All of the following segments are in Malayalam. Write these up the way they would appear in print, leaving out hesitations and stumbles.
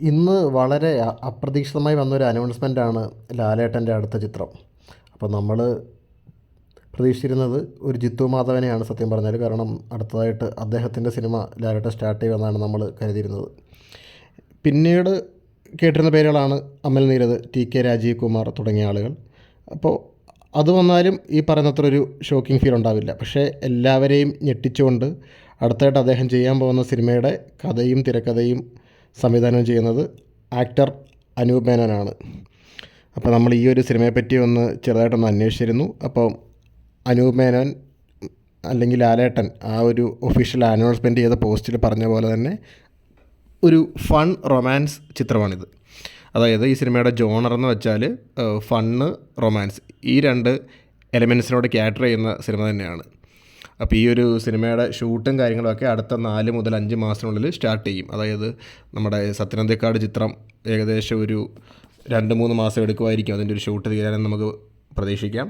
ഇന്ന് വളരെ അപ്രതീക്ഷിതമായി വന്നൊരു അനൗൺസ്മെൻ്റാണ് ലാലേട്ടൻ്റെ അടുത്ത ചിത്രം. അപ്പോൾ നമ്മൾ പ്രതീക്ഷിച്ചിരുന്നത് ഒരു ജിത്തു മാധവനെയാണ് സത്യം പറഞ്ഞാൽ. കാരണം അടുത്തതായിട്ട് അദ്ദേഹത്തിൻ്റെ സിനിമ ലാലേട്ടൻ സ്റ്റാർട്ട് ചെയ്യുമെന്നാണ് നമ്മൾ കരുതിയിരുന്നത്. പിന്നീട് കേട്ടിരുന്ന പേരുകളാണ് അമൽ നീരദ്, ടി.കെ. രാജീവ് കുമാർ തുടങ്ങിയ ആളുകൾ. അപ്പോൾ അത് വന്നാലും ഈ പറയുന്നത്ര ഒരു ഷോക്കിംഗ് ഫീൽ ഉണ്ടാവില്ല. പക്ഷേ എല്ലാവരെയും ഞെട്ടിച്ചുകൊണ്ട് അടുത്തായിട്ട് അദ്ദേഹം ചെയ്യാൻ പോകുന്ന സിനിമയുടെ കഥയും തിരക്കഥയും സംവിധാനം ചെയ്യുന്നത് ആക്ടർ അനൂപ് മേനോനാണ്. അപ്പോൾ നമ്മൾ ഈ ഒരു സിനിമയെപ്പറ്റി ഒന്ന് ചെറുതായിട്ടൊന്ന് അന്വേഷിച്ചിരുന്നു. അപ്പോൾ അനൂപ് മേനോൻ അല്ലെങ്കിൽ ലാലേട്ടൻ ആ ഒരു ഒഫീഷ്യൽ അനൗൺസ്മെൻറ്റ് ചെയ്ത പോസ്റ്റിൽ പറഞ്ഞ പോലെ തന്നെ ഒരു ഫൺ റൊമാൻസ് ചിത്രമാണിത്. അതായത് ഈ സിനിമയുടെ ജോണർ എന്ന് വെച്ചാൽ ഫണ്ണ്, റൊമാൻസ്, ഈ രണ്ട് എലമെൻസിനോട് ക്യാറ്റർ ചെയ്യുന്ന സിനിമ തന്നെയാണ്. അപ്പോൾ ഈ ഒരു സിനിമയുടെ ഷൂട്ടും കാര്യങ്ങളൊക്കെ അടുത്ത 4 മുതൽ 5 മാസത്തിനുള്ളിൽ സ്റ്റാർട്ട് ചെയ്യും. അതായത് നമ്മുടെ സത്യനന്ദിക്കാട് ചിത്രം ഏകദേശം ഒരു 2-3 മാസം എടുക്കുമായിരിക്കും അതിൻ്റെ ഒരു ഷൂട്ട് തീരാനെന്ന് നമുക്ക് പ്രതീക്ഷിക്കാം.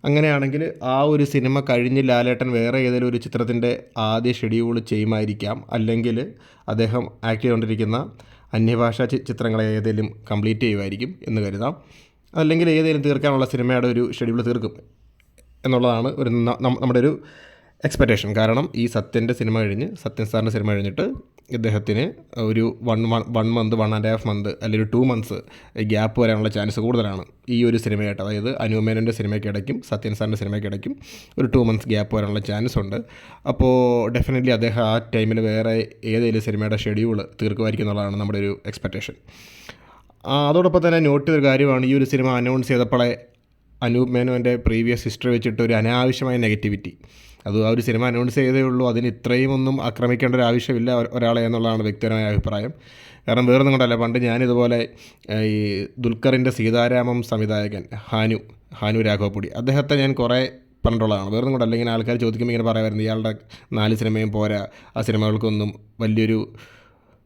അങ്ങനെയാണെങ്കിൽ ആ ഒരു സിനിമ കഴിഞ്ഞ് ലാലേട്ടൻ വേറെ ഏതെങ്കിലും ഒരു ചിത്രത്തിൻ്റെ ആദ്യ ഷെഡ്യൂൾ ചെയ്യുമായിരിക്കാം. അല്ലെങ്കിൽ അദ്ദേഹം ആക്ട് ചെയ്തുകൊണ്ടിരിക്കുന്ന അന്യഭാഷാ ചിത്രങ്ങൾ ഏതെങ്കിലും കംപ്ലീറ്റ് ചെയ്യുമായിരിക്കും എന്ന് കരുതാം. അല്ലെങ്കിൽ ഏതെങ്കിലും തീർക്കാനുള്ള സിനിമയുടെ ഒരു ഷെഡ്യൂൾ തീർക്കും എന്നുള്ളതാണ് നമ്മുടെ ഒരു എക്സ്പെക്റ്റേഷൻ. കാരണം ഈ സത്യൻ്റെ സിനിമ കഴിഞ്ഞ്, സത്യൻ സാറിൻ്റെ സിനിമ കഴിഞ്ഞിട്ട് ഇദ്ദേഹത്തിന് ഒരു 1 മന്ത് 1.5 മന്ത് അല്ലെങ്കിൽ 2 മന്ത്സ് ഗ്യാപ്പ് വരാനുള്ള ചാൻസ് കൂടുതലാണ് ഈ ഒരു സിനിമയായിട്ട്. അതായത് അനൂപ് മേനോൻ്റെ സിനിമയ്ക്കിടയ്ക്കും സത്യൻ സാറിൻ്റെ സിനിമയ്ക്കിടയ്ക്കും ഒരു 2 മന്ത്സ് ഗ്യാപ്പ് വരാനുള്ള ചാൻസ് ഉണ്ട്. അപ്പോൾ ഡെഫിനറ്റ്ലി അദ്ദേഹം ആ ടൈമിൽ വേറെ ഏതെങ്കിലും സിനിമയുടെ ഷെഡ്യൂൾ തീർക്കുമായിരിക്കും എന്നുള്ളതാണ് നമ്മുടെ ഒരു എക്സ്പെക്റ്റേഷൻ. അതോടൊപ്പം തന്നെ നോട്ട് ചെയ്തൊരു കാര്യമാണ്, ഈ ഒരു സിനിമ അനൗൺസ് ചെയ്തപ്പോഴേ അനൂപ് മേനോൻ്റെ പ്രീവിയസ് ഹിസ്റ്ററി വെച്ചിട്ട് ഒരു അനാവശ്യമായ നെഗറ്റിവിറ്റി, അത് ആ ഒരു സിനിമ അനൗൺസ് ചെയ്തേ ഉള്ളൂ, അതിന് ഇത്രയും ഒന്നും ആക്രമിക്കേണ്ട ഒരു ആവശ്യമില്ല ഒരാളെ എന്നുള്ളതാണ് വ്യക്തിപരമായ അഭിപ്രായം. കാരണം വേറൊന്നും കൊണ്ടല്ല, പണ്ട് ഞാനിതുപോലെ ഈ ദുൽഖറിൻ്റെ സീതാരാമം സംവിധായകൻ ഹാനു രാഘവപ്പുടി, അദ്ദേഹത്തെ ഞാൻ കുറേ പറഞ്ഞിട്ടുള്ളതാണ്. വേറൊന്നും കൊണ്ടല്ല, ഇങ്ങനെ ആൾക്കാർ ചോദിക്കുമ്പോൾ ഇങ്ങനെ പറയാമായിരുന്നു, ഇയാളുടെ 4 സിനിമയും പോരാ, ആ സിനിമകൾക്കൊന്നും വലിയൊരു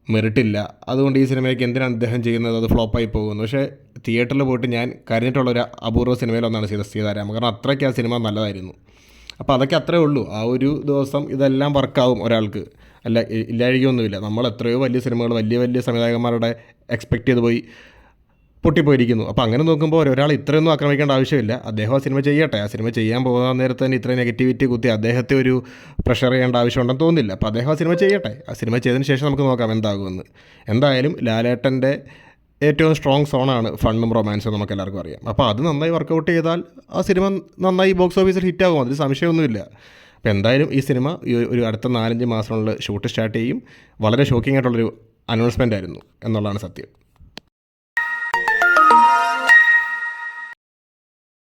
മെറിറ്റില്ല, അതുകൊണ്ട് ഈ സിനിമയ്ക്ക് എന്തിനാണ് അദ്ദേഹം ചെയ്യുന്നത്, അത് ഫ്ലോപ്പായി പോകുന്നു. പക്ഷേ തിയേറ്ററിൽ പോയിട്ട് ഞാൻ കരഞ്ഞിട്ടുള്ളൊരു അപൂർവ സിനിമയിലൊന്നാണ് സീതാരാമം. കാരണം അത്രയ്ക്ക് ആ സിനിമ നല്ലതായിരുന്നു. അപ്പോൾ അതൊക്കെ അത്രേ ഉള്ളൂ. ആ ഒരു ദിവസം ഇതെല്ലാം വർക്കാവും ഒരാൾക്ക്, അല്ല ഇല്ലാഴികയൊന്നുമില്ല. നമ്മൾ എത്രയോ വലിയ സിനിമകൾ വലിയ സംവിധായകന്മാരുടെ എക്സ്പെക്റ്റ് ചെയ്ത് പോയി പൊട്ടിപ്പോയിരിക്കുന്നു. അപ്പോൾ അങ്ങനെ നോക്കുമ്പോൾ ഒരാൾ ഇത്രയൊന്നും ആക്രമിക്കേണ്ട ആവശ്യമില്ല. അദ്ദേഹം ആ സിനിമ ചെയ്യട്ടെ. ആ സിനിമ ചെയ്യാൻ പോകുന്ന നേരത്തെ തന്നെ ഇത്രയും നെഗറ്റിവിറ്റി കുത്തി അദ്ദേഹത്തെ ഒരു പ്രഷർ ചെയ്യേണ്ട ആവശ്യമുണ്ടെന്ന് തോന്നുന്നില്ല. അപ്പോൾ അദ്ദേഹം ആ സിനിമ ചെയ്യട്ടെ. ആ സിനിമ ചെയ്തതിന് ശേഷം നമുക്ക് നോക്കാം എന്താകുമെന്ന്. എന്തായാലും ലാലേട്ടൻ്റെ ഏറ്റവും സ്ട്രോങ് സോണാണ് ഫണ്ണും റൊമാൻസും, നമുക്ക് എല്ലാവർക്കും അറിയാം. അപ്പോൾ അത് നന്നായി വർക്കൗട്ട് ചെയ്താൽ ആ സിനിമ നന്നായി ബോക്സ് ഓഫീസിൽ ഹിറ്റാകും, അതിൽ സംശയമൊന്നുമില്ല. അപ്പോൾ എന്തായാലും ഈ സിനിമ ഒരു അടുത്ത 4-5 മാസത്തിനുള്ളിൽ ഷൂട്ട് സ്റ്റാർട്ട് ചെയ്യും. വളരെ ഷോക്കിംഗ് ആയിട്ടുള്ളൊരു അനൗൺസ്മെൻ്റ് ആയിരുന്നു എന്നുള്ളതാണ് സത്യം.